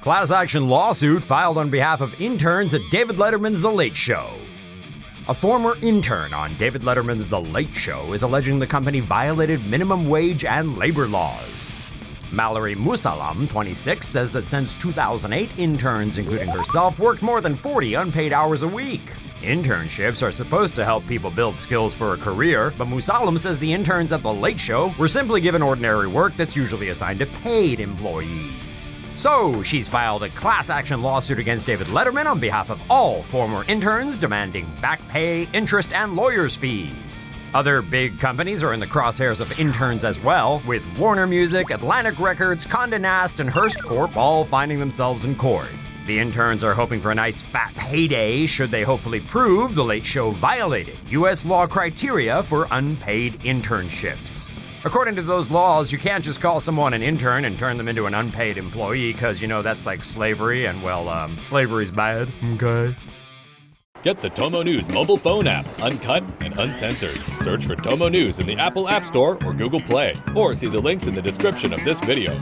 Class action lawsuit filed on behalf of interns at David Letterman's The Late Show. A former intern on David Letterman's The Late Show is alleging the company violated minimum wage and labor laws. Mallory Musallam, 26, says that since 2008, interns, including herself, worked more than 40 unpaid hours a week. Internships are supposed to help people build skills for a career, but Musallam says the interns at The Late Show were simply given ordinary work that's usually assigned to paid employees. So, she's filed a class action lawsuit against David Letterman on behalf of all former interns, demanding back pay, interest, and lawyers' fees. Other big companies are in the crosshairs of interns as well, with Warner Music, Atlantic Records, Conde, Nast, and Hearst Corp all finding themselves in court. The interns are hoping for a nice fat payday should they hopefully prove The Late Show violated U.S. law criteria for unpaid internships. According to those laws, you can't just call someone an intern and turn them into an unpaid employee because, that's like slavery, and, slavery's bad. Okay. Get the TomoNews mobile phone app, uncut and uncensored. Search for TomoNews in the Apple App Store or Google Play, or see the links in the description of this video.